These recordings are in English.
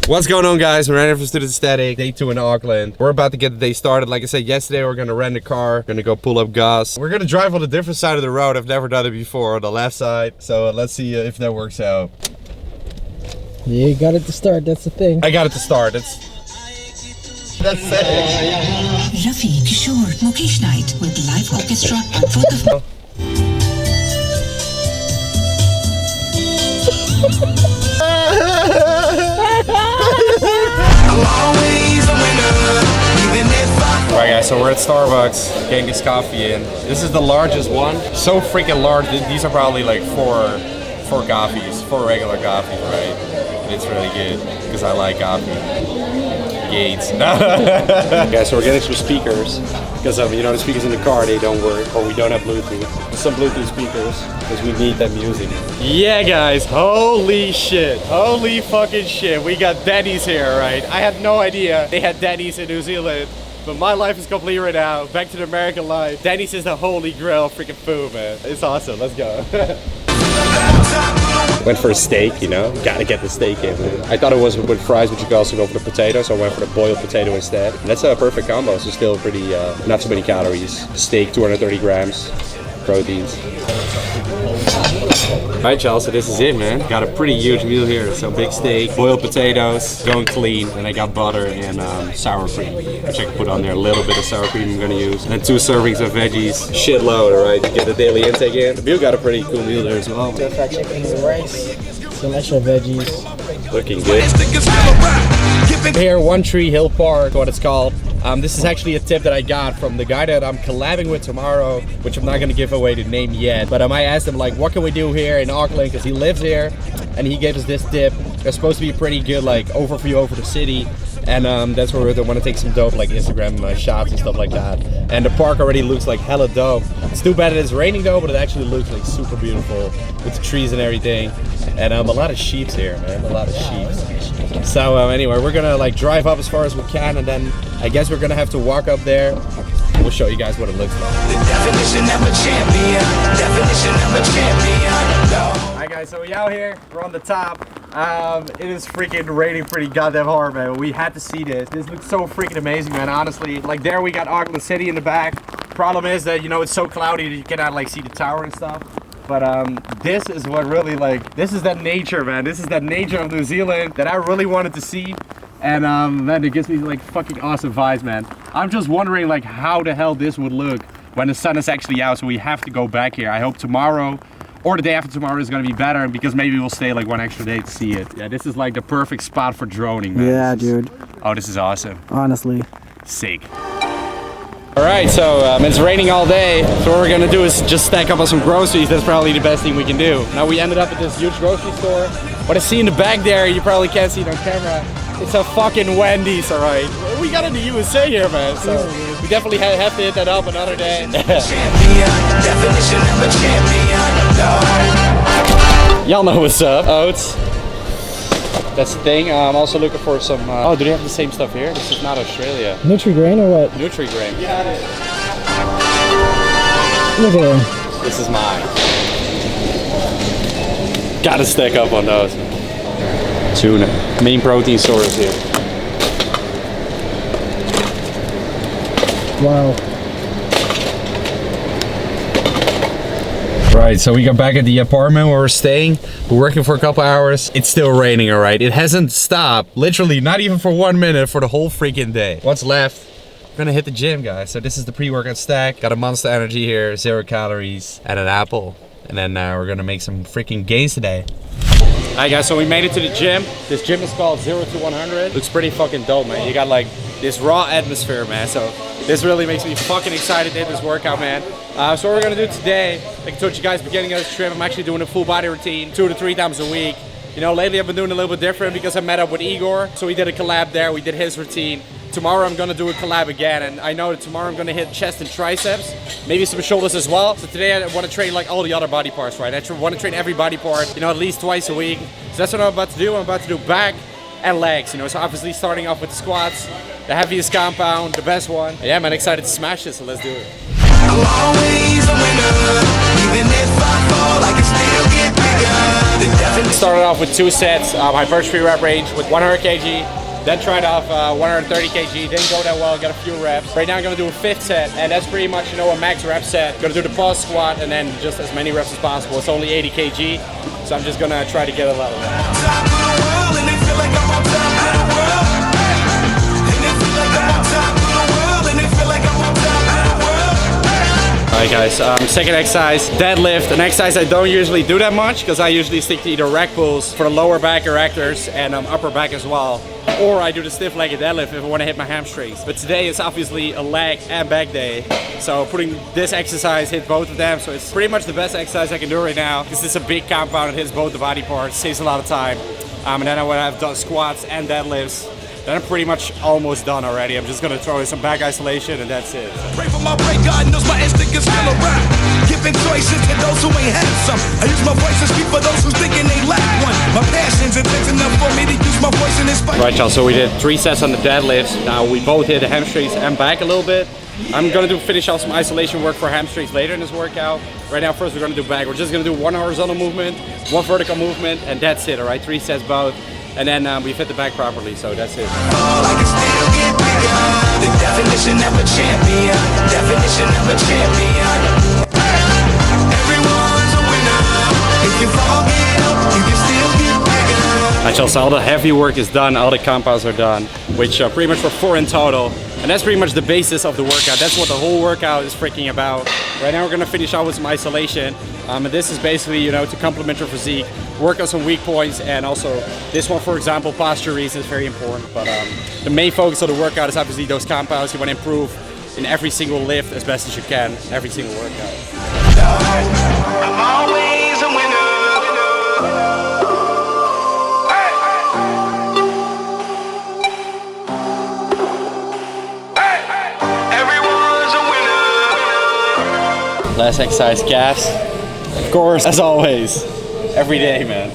What's going on, guys? We're ready for Student Static, day 2 in Auckland. We're about to get the day started. Like I said yesterday, we're gonna rent a car, gonna go pull up gas. We're gonna drive on a different side of the road. I've never done it before, on the left side. So let's see if that works out. Yeah, you got it to start, that's the thing. I got it to start, that's it. Rafi Kishore Mukesh Night with live orchestra on 4th of Alright guys, so we're at Starbucks, getting this coffee in. This is the largest one. So freaking large. These are probably like four regular coffees, right? And it's really good, because I like coffee. Gates. Guys, so we're getting some speakers, because you know, the speakers in the car, they don't work, or we don't have Bluetooth. Some Bluetooth speakers, because we need that music. Yeah guys, holy shit. Holy fucking shit. We got Denny's here, right? I had no idea they had Denny's in New Zealand. But my life is complete right now. Back to the American life. Denny's is the holy grail freaking food, man. It's awesome. Let's go. Went for a steak, you know. Gotta get the steak in, man. I thought it was with fries, but you could also go for the potato, so I went for the boiled potato instead. And that's a perfect combo. So still pretty, not so many calories. Steak, 230 grams, proteins. Alright, y'all, so this is it, man. Got a pretty huge meal here. So big steak, boiled potatoes, going clean, and I got butter and sour cream, which I can put on there. A little bit of sour cream I'm gonna use. And then 2 servings of veggies. Shitload, alright, to get the daily intake in. The meal got a pretty cool meal there as well. Fried chicken with rice, some extra veggies. Looking good. Here, One Tree Hill Park, what it's called. This is actually a tip that I got from the guy that I'm collabing with tomorrow, which I'm not gonna give away the name yet. But I asked him, like, what can we do here in Auckland? Because he lives here, and he gave us this tip. There's supposed to be a pretty good, like, overview over the city. And that's where we want to take some dope, like, Instagram shots and stuff like that. And the park already looks like hella dope. It's too bad it is raining though, but it actually looks like super beautiful with the trees and everything. And a lot of sheeps here, man, a lot of sheeps. So anyway, we're gonna like drive up as far as we can, and then I guess we're gonna have to walk up there. We'll show you guys what it looks like. The definition of a champion. Definition of a champion. Alright guys, so we out here, we're on the top. It is freaking raining pretty goddamn hard, man. We had to see this. This looks so freaking amazing, man, honestly. Like there we got Auckland City in the back. Problem is that, you know, it's so cloudy that you cannot like see the tower and stuff. But this is what really, like, this is that nature, man. This is that nature of New Zealand that I really wanted to see. And man, it gives me like fucking awesome vibes, man. I'm just wondering like how the hell this would look when the sun is actually out. So we have to go back here. I hope tomorrow or the day after tomorrow is gonna be better, because maybe we'll stay like one extra day to see it. Yeah, this is like the perfect spot for droning, man. Yeah, dude. Oh, this is awesome. Honestly. Sick. Alright, so it's raining all day, so what we're gonna do is just stack up on some groceries. That's probably the best thing we can do. Now we ended up at this huge grocery store. What I see in the back there, you probably can't see it on camera. It's a fucking Wendy's, alright. We got in the USA here, man, so we definitely have to hit that up another day. Y'all know what's up, oats. That's the thing. I'm also looking for some. Oh, do they have the same stuff here? This is not Australia. Nutri-Grain or what? Nutri-Grain. Yeah. Look at him. This is mine. Gotta stack up on those. Tuna. Main protein source here. Wow. Right, so we got back at the apartment where we're staying. We're working for a couple hours. It's still raining, all right? It hasn't stopped. Literally, not even for 1 minute for the whole freaking day. What's left? We're gonna hit the gym, guys. So this is the pre-workout stack. Got a Monster Energy here, 0 calories, and an apple. And then we're gonna make some freaking gains today. Alright guys, so we made it to the gym. This gym is called 0 to 100. Looks pretty fucking dope, man. You got like this raw atmosphere, man. So this really makes me fucking excited to hit this workout, man. So what we're gonna do today, like I told you guys beginning of this trip, I'm actually doing a full body routine 2 to 3 times a week. You know, lately I've been doing a little bit different because I met up with Igor. So we did a collab there, we did his routine. Tomorrow I'm gonna do a collab again, and I know that tomorrow I'm gonna hit chest and triceps, maybe some shoulders as well. So today I wanna train like all the other body parts, right? I wanna train every body part, you know, at least twice a week. So that's what I'm about to do. I'm about to do back and legs, you know, so obviously starting off with the squats, the heaviest compound, the best one. Yeah, man, excited to smash this, so let's do it. I'm always a winner, even if I fall, I can still get bigger. The Started off with 2 sets, hypertrophy rep range with 100 kg. Then tried off 130 kg, didn't go that well, got a few reps. Right now I'm gonna do a 5th set, and that's pretty much, you know, a max rep set. Gonna do the pause squat and then just as many reps as possible. It's only 80 kg, so I'm just gonna try to get a level. Alright guys, second exercise, deadlift. An exercise I don't usually do that much because I usually stick to either rack pulls for the lower back erectors and upper back as well. Or I do the stiff legged deadlift if I want to hit my hamstrings. But today is obviously a leg and back day. So putting this exercise hit both of them. So it's pretty much the best exercise I can do right now because it's a big compound, it hits both the body parts, saves a lot of time. And then when I've done squats and deadlifts, then I'm pretty much almost done already. I'm just gonna throw in some back isolation and that's it. Pray for my break, God knows my instinct is still around. Giving choices to those who ain't had some. I use my voice to speak for those who's thinking they lack one. My passion's intense enough for me to use my voice and inspire. Right, y'all, so we did 3 sets on the deadlifts. Now we both hit the hamstrings and back a little bit. I'm gonna finish off some isolation work for hamstrings later in this workout. Right now, first we're gonna do back. We're just gonna do 1 horizontal movement, 1 vertical movement, and that's it, all right? 3 sets both. And then we've hit the back properly, so that's it. The definition of a champion. Definition of a champion. Everyone's a winner. If you fall, get up, you can still get bigger. Alright, so all the heavy work is done, all the compounds are done, which pretty much for 4 in total. And that's pretty much the basis of the workout. That's what the whole workout is freaking about. Right now we're gonna finish out with some isolation. And this is basically, you know, to complement your physique, work on some weak points, and also this one, for example, posture reasons is very important. But the main focus of the workout is obviously those compounds. You want to improve in every single lift as best as you can, every single workout. I'm always a winner. Last exercise, calves. Of course, as always, every day, man.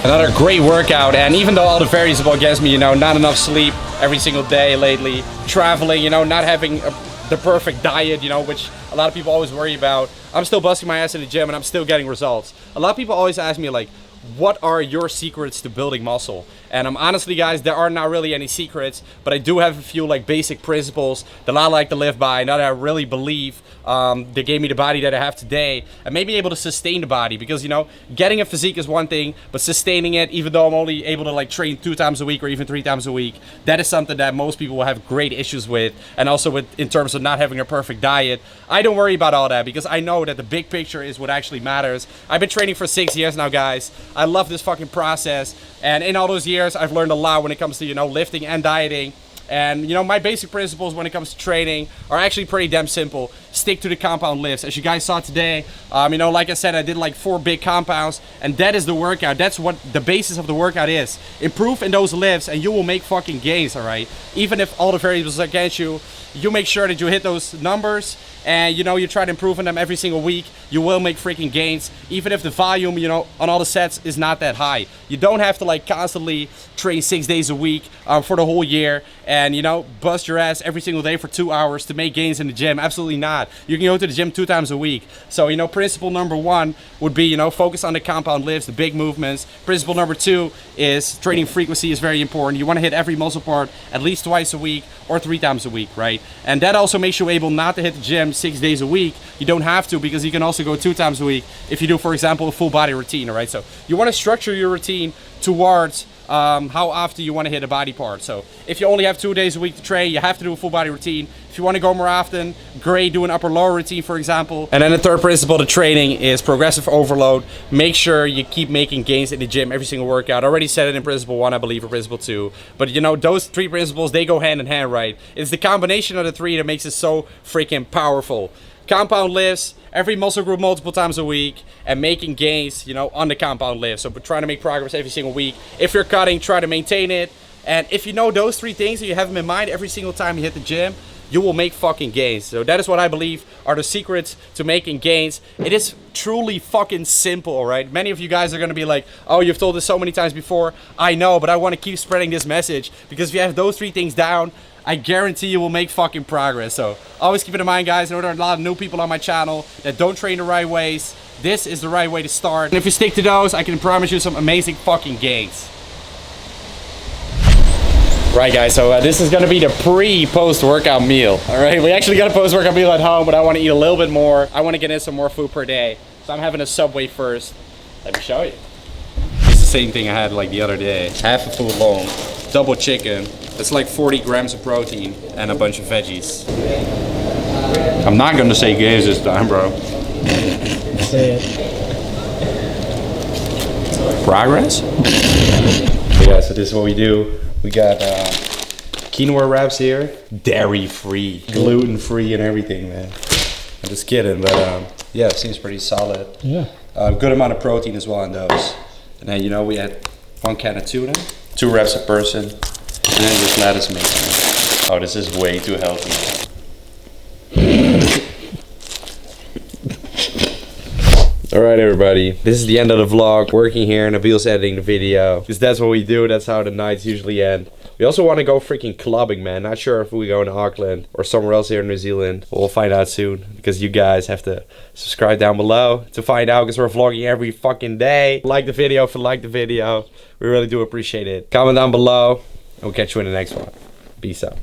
Another great workout, and even though all the variables against me, you know, not enough sleep every single day lately, traveling, you know, not having the perfect diet, you know, which a lot of people always worry about. I'm still busting my ass in the gym and I'm still getting results. A lot of people always ask me like, what are your secrets to building muscle? And honestly, guys, there are not really any secrets, but I do have a few like basic principles that I like to live by, and that I really believe that gave me the body that I have today, and made me able to sustain the body. Because, you know, getting a physique is one thing, but sustaining it, even though I'm only able to like train 2 times a week or even 3 times a week, that is something that most people will have great issues with. And also with in terms of not having a perfect diet, I don't worry about all that because I know that the big picture is what actually matters. I've been training for 6 years now, guys. I love this fucking process, and in all those years I've learned a lot when it comes to, you know, lifting and dieting. And, you know, my basic principles when it comes to training are actually pretty damn simple. Stick to the compound lifts. As you guys saw today, you know, like I said, I did like 4 big compounds, and that is the workout. That's what the basis of the workout is. Improve in those lifts and you will make fucking gains, all right? Even if all the variables are against you, you make sure that you hit those numbers, and, you know, you try to improve on them every single week. You will make freaking gains, even if the volume, you know, on all the sets is not that high. You don't have to like constantly train 6 days a week for the whole year and, you know, bust your ass every single day for 2 hours to make gains in the gym. Absolutely not. You can go to the gym 2 times a week. So, you know, principle number 1 would be, you know, focus on the compound lifts, the big movements. Principle number 2 is training frequency is very important. You want to hit every muscle part at least twice a week or 3 times a week, right? And that also makes you able not to hit the gym 6 days a week. You don't have to, because you can also go 2 times a week if you do, for example, a full body routine, all right? So you want to structure your routine towards how often you want to hit a body part. So if you only have 2 days a week to train, you have to do a full body routine. If you want to go more often, great, do an upper lower routine, for example. And then the third principle to training is progressive overload. Make sure you keep making gains in the gym every single workout. I already said it in principle 1, I believe, or principle 2. But, you know, those 3 principles, they go hand in hand, right? It's the combination of the 3 that makes it so freaking powerful. Compound lifts, every muscle group multiple times a week, and making gains, you know, on the compound lift. So we're trying to make progress every single week. If you're cutting, try to maintain it. And if you know those 3 things and you have them in mind every single time you hit the gym, you will make fucking gains. So that is what I believe are the secrets to making gains. It is truly fucking simple, all right? Many of you guys are gonna be like, oh, you've told this so many times before. I know, but I want to keep spreading this message, because if you have those 3 things down, I guarantee you will make fucking progress. So always keep it in mind, guys. I know there are a lot of new people on my channel that don't train the right ways. this is the right way to start. And if you stick to those, I can promise you some amazing fucking gains. Right guys, so this is gonna be the pre-post-workout meal. All right, we actually got a post-workout meal at home, but I wanna eat a little bit more. I wanna get in some more food per day. So I'm having a Subway first. Let me show you. It's the same thing I had like the other day. Half a foot long, double chicken. It's like 40 grams of protein and a bunch of veggies. I'm not gonna say games this time, bro. Say it. Progress? Yeah, so this is what we do. We got quinoa wraps here. Dairy-free, gluten-free and everything, man. I'm just kidding, but yeah, it seems pretty solid. Yeah. Good amount of protein as well in those. And then, you know, we had 1 can of tuna, 2 wraps a person, and then just lettuce mix. Oh, this is way too healthy. Alright everybody, this is the end of the vlog. Working here and Nabil's editing the video. Because that's what we do, that's how the nights usually end. We also want to go freaking clubbing, man. Not sure if we go in Auckland or somewhere else here in New Zealand. We'll find out soon. Because you guys have to subscribe down below to find out. Because we're vlogging every fucking day. Like the video if you like the video. We really do appreciate it. Comment down below. And we'll catch you in the next one. Peace out.